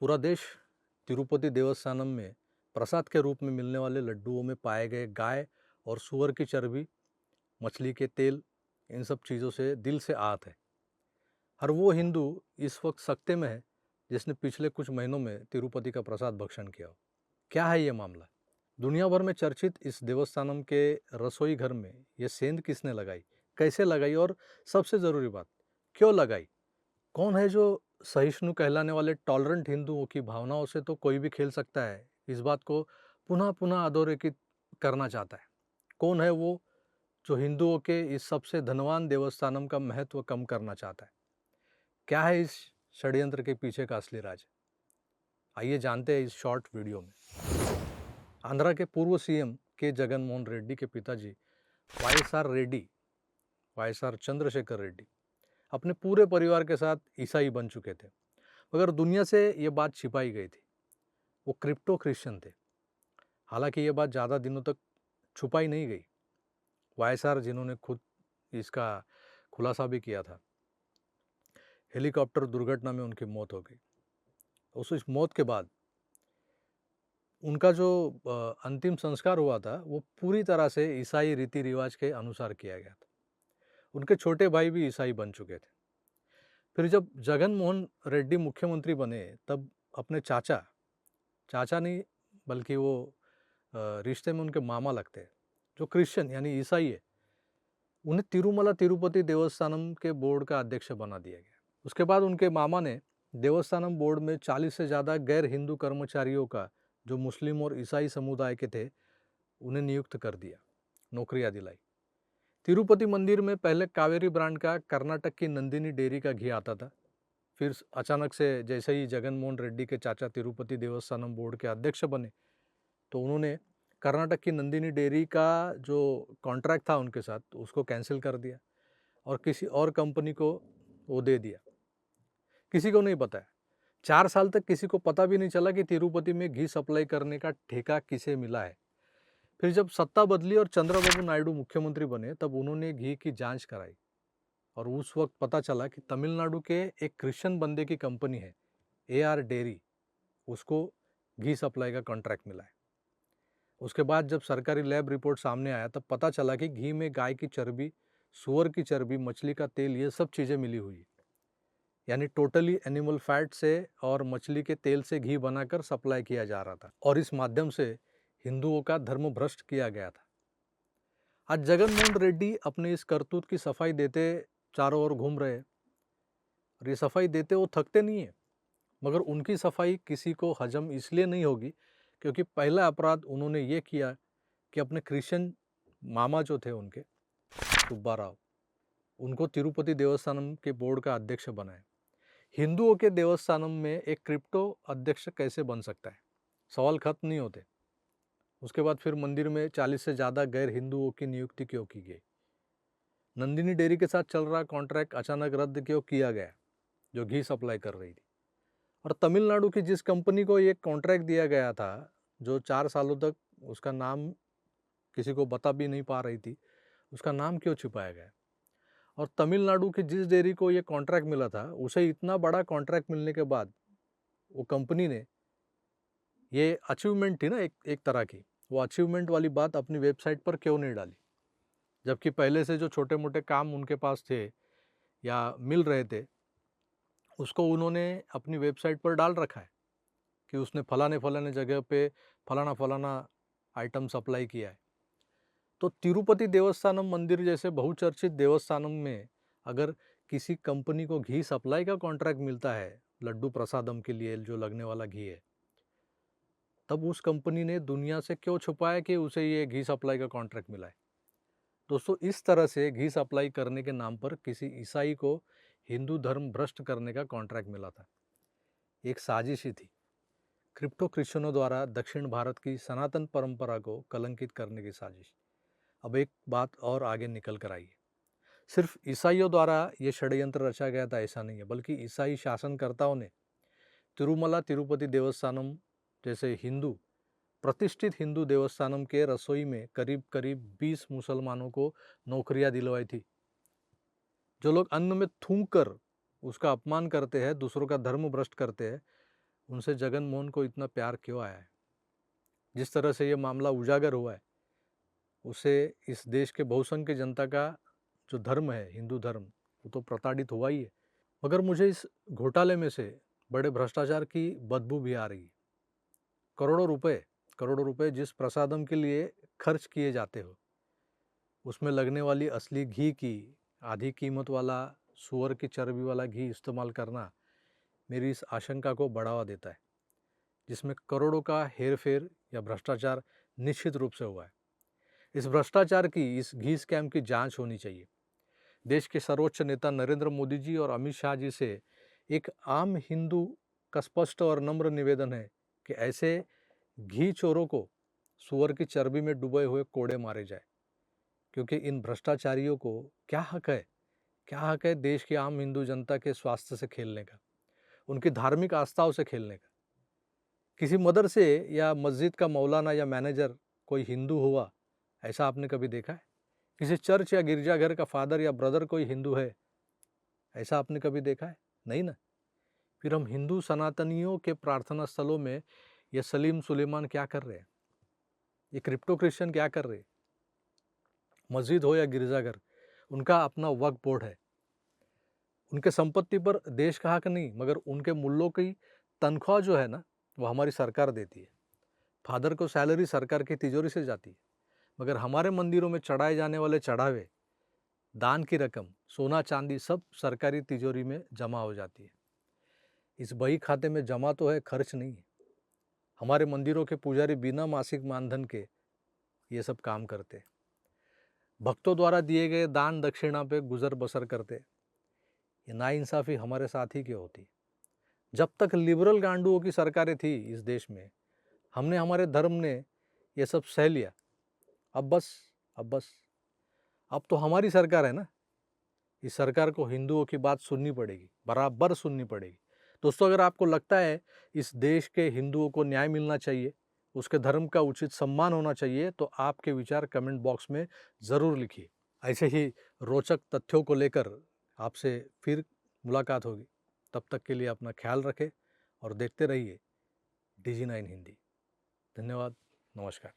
पूरा देश तिरुपति देवस्थानम में प्रसाद के रूप में मिलने वाले लड्डुओं में पाए गए गाय और सूअर की चर्बी, मछली के तेल, इन सब चीज़ों से दिल से आहत है। हर वो हिंदू इस वक्त सकते में है जिसने पिछले कुछ महीनों में तिरुपति का प्रसाद भक्षण किया हो। क्या है ये मामला? दुनिया भर में चर्चित इस देवस्थानम के रसोई घर में ये सेंध किसने लगाई, कैसे लगाई और सबसे ज़रूरी बात, क्यों लगाई? कौन है जो सहिष्णु कहलाने वाले टॉलरेंट हिंदुओं की भावनाओं से तो कोई भी खेल सकता है, इस बात को पुनः पुनः अधोरेखित करना चाहता है? कौन है वो जो हिंदुओं के इस सबसे धनवान देवस्थानम का महत्व कम करना चाहता है? क्या है इस षड्यंत्र के पीछे का असली राज? आइए जानते हैं इस शॉर्ट वीडियो में। आंध्रा के पूर्व सीएम के जगन मोहन रेड्डी के पिताजी वाईएसआर रेड्डी, वाईएसआर चंद्रशेखर रेड्डी अपने पूरे परिवार के साथ ईसाई बन चुके थे, मगर दुनिया से ये बात छिपाई गई थी। वो क्रिप्टो क्रिश्चियन थे। हालांकि ये बात ज़्यादा दिनों तक छुपाई नहीं गई। वाईएसआर, जिन्होंने खुद इसका खुलासा भी किया था, हेलीकॉप्टर दुर्घटना में उनकी मौत हो गई। उस मौत के बाद उनका जो अंतिम संस्कार हुआ था वो पूरी तरह से ईसाई रीति रिवाज के अनुसार किया गया था। उनके छोटे भाई भी ईसाई बन चुके थे। फिर जब जगन मोहन रेड्डी मुख्यमंत्री बने तब अपने चाचा, चाचा नहीं बल्कि वो रिश्ते में उनके मामा लगते हैं, जो क्रिश्चियन यानी ईसाई है, उन्हें तिरुमला तिरुपति देवस्थानम के बोर्ड का अध्यक्ष बना दिया गया। उसके बाद उनके मामा ने देवस्थानम बोर्ड में 40 से ज़्यादा गैर हिंदू कर्मचारियों का, जो मुस्लिम और ईसाई समुदाय के थे, उन्हें नियुक्त कर दिया, नौकरियां दिलाई। तिरुपति मंदिर में पहले कावेरी ब्रांड का कर्नाटक की नंदिनी डेयरी का घी आता था। फिर अचानक से जैसे ही जगन मोहन रेड्डी के चाचा तिरुपति देवस्थानम बोर्ड के अध्यक्ष बने तो उन्होंने कर्नाटक की नंदिनी डेयरी का जो कॉन्ट्रैक्ट था उनके साथ उसको कैंसिल कर दिया और किसी और कंपनी को वो दे दिया। किसी को नहीं पता है, 4 साल तक किसी को पता भी नहीं चला कि तिरुपति में घी सप्लाई करने का ठेका किसे मिला है। फिर जब सत्ता बदली और चंद्रबाबू नायडू मुख्यमंत्री बने तब उन्होंने घी की जांच कराई और उस वक्त पता चला कि तमिलनाडु के एक क्रिश्चियन बंदे की कंपनी है AR डेयरी, उसको घी सप्लाई का कॉन्ट्रैक्ट मिला है। उसके बाद जब सरकारी लैब रिपोर्ट सामने आया तब पता चला कि घी में गाय की चर्बी, सूअर की चर्बी, मछली का तेल, ये सब चीज़ें मिली हुई है। यानी टोटली एनिमल फैट से और मछली के तेल से घी बनाकर सप्लाई किया जा रहा था और इस माध्यम से हिंदुओं का धर्म भ्रष्ट किया गया था। आज जगन मोहन रेड्डी अपने इस करतूत की सफाई देते चारों ओर घूम रहे हैं और ये सफाई देते वो थकते नहीं है, मगर उनकी सफाई किसी को हजम इसलिए नहीं होगी क्योंकि पहला अपराध उन्होंने ये किया कि अपने क्रिश्चियन मामा जो थे उनके, सुब्बा राव, उनको तिरुपति देवस्थानम के बोर्ड का अध्यक्ष बनाए। हिंदुओं के देवस्थानम में एक क्रिप्टो अध्यक्ष कैसे बन सकता है? सवाल खत्म नहीं होते। उसके बाद फिर मंदिर में 40 से ज़्यादा गैर हिंदुओं की नियुक्ति क्यों की गई? नंदिनी डेयरी के साथ चल रहा कॉन्ट्रैक्ट अचानक रद्द क्यों किया गया, जो घी सप्लाई कर रही थी? और तमिलनाडु की जिस कंपनी को ये कॉन्ट्रैक्ट दिया गया था, जो 4 सालों तक उसका नाम किसी को बता भी नहीं पा रही थी, उसका नाम क्यों छिपाया गया? और तमिलनाडु की जिस डेयरी को ये कॉन्ट्रैक्ट मिला था, उसे इतना बड़ा कॉन्ट्रैक्ट मिलने के बाद वो कंपनी ने, ये अचीवमेंट थी ना एक तरह की, वो अचीवमेंट वाली बात अपनी वेबसाइट पर क्यों नहीं डाली? जबकि पहले से जो छोटे मोटे काम उनके पास थे या मिल रहे थे, उसको उन्होंने अपनी वेबसाइट पर डाल रखा है कि उसने फलाने फलाने जगह पे फलाना फलाना आइटम सप्लाई किया है। तो तिरुपति देवस्थानम मंदिर जैसे बहुचर्चित देवस्थानम में अगर किसी कंपनी को घी सप्लाई का कॉन्ट्रैक्ट मिलता है, लड्डू प्रसादम के लिए जो लगने वाला घी है, तब उस कंपनी ने दुनिया से क्यों छुपाया कि उसे ये घी सप्लाई का कॉन्ट्रैक्ट मिला है? दोस्तों, इस तरह से घी सप्लाई करने के नाम पर किसी ईसाई को हिंदू धर्म भ्रष्ट करने का कॉन्ट्रैक्ट मिला था। एक साजिश ही थी, क्रिप्टो क्रिश्चियनों द्वारा दक्षिण भारत की सनातन परंपरा को कलंकित करने की साजिश। अब एक बात और आगे निकल कर आई है, सिर्फ ईसाइयों द्वारा ये षड्यंत्र रचा गया था ऐसा नहीं है, बल्कि ईसाई शासनकर्ताओं ने तिरुमला तिरुपति देवस्थानम जैसे हिंदू, प्रतिष्ठित हिंदू देवस्थानम के रसोई में करीब करीब 20 मुसलमानों को नौकरियां दिलवाई थी। जो लोग अन्न में थूक कर उसका अपमान करते हैं, दूसरों का धर्म भ्रष्ट करते हैं, उनसे जगन मोहन को इतना प्यार क्यों आया है? जिस तरह से ये मामला उजागर हुआ है, उससे इस देश के बहुसंख्य जनता का जो धर्म है, हिंदू धर्म, वो तो प्रताड़ित हुआ ही है। मगर मुझे इस घोटाले में से बड़े भ्रष्टाचार की बदबू भी आ रही है। करोड़ों रुपए जिस प्रसादम के लिए खर्च किए जाते हो, उसमें लगने वाली असली घी की आधी कीमत वाला सूअर की चर्बी वाला घी इस्तेमाल करना मेरी इस आशंका को बढ़ावा देता है, जिसमें करोड़ों का हेरफेर या भ्रष्टाचार निश्चित रूप से हुआ है। इस भ्रष्टाचार की, इस घी स्कैम की जांच होनी चाहिए। देश के सर्वोच्च नेता नरेंद्र मोदी जी और अमित शाह जी से एक आम हिंदू का स्पष्ट और नम्र निवेदन है कि ऐसे घी चोरों को सूअर की चर्बी में डुबोए हुए कोड़े मारे जाए, क्योंकि इन भ्रष्टाचारियों को क्या हक है देश की आम हिंदू जनता के स्वास्थ्य से खेलने का, उनकी धार्मिक आस्थाओं से खेलने का। किसी मदरसे या मस्जिद का मौलाना या मैनेजर कोई हिंदू हुआ, ऐसा आपने कभी देखा है? किसी चर्च या गिरजाघर का फादर या ब्रदर कोई हिंदू है, ऐसा आपने कभी देखा है? नहीं ना। फिर हम हिंदू सनातनियों के प्रार्थना स्थलों में ये सलीम सुलेमान क्या कर रहे हैं? ये क्रिप्टो क्रिश्चियन क्या कर रहे हैं? मस्जिद हो या गिरजाघर, उनका अपना वक्फ बोर्ड है। उनके संपत्ति पर देश का हक नहीं, मगर उनके मुल्लों की तनख्वाह जो है ना, वो हमारी सरकार देती है। फादर को सैलरी सरकार की तिजोरी से जाती है, मगर हमारे मंदिरों में चढ़ाए जाने वाले चढ़ावे, दान की रकम, सोना चांदी सब सरकारी तिजोरी में जमा हो जाती है। इस बही खाते में जमा तो है, खर्च नहीं है। हमारे मंदिरों के पुजारी बिना मासिक मानधन के ये सब काम करते, भक्तों द्वारा दिए गए दान दक्षिणा पे गुजर बसर करते। ये नाइंसाफ़ी हमारे साथ ही क्यों होती? जब तक लिबरल गांडुओं की सरकारें थी इस देश में, हमने, हमारे धर्म ने ये सब सह लिया। अब बस अब तो हमारी सरकार है ना, इस सरकार को हिंदुओं की बात सुननी पड़ेगी, बराबर सुननी पड़ेगी। दोस्तों, अगर आपको लगता है इस देश के हिंदुओं को न्याय मिलना चाहिए, उसके धर्म का उचित सम्मान होना चाहिए, तो आपके विचार कमेंट बॉक्स में ज़रूर लिखिए। ऐसे ही रोचक तथ्यों को लेकर आपसे फिर मुलाकात होगी। तब तक के लिए अपना ख्याल रखें और देखते रहिए DG9 हिंदी। धन्यवाद, नमस्कार।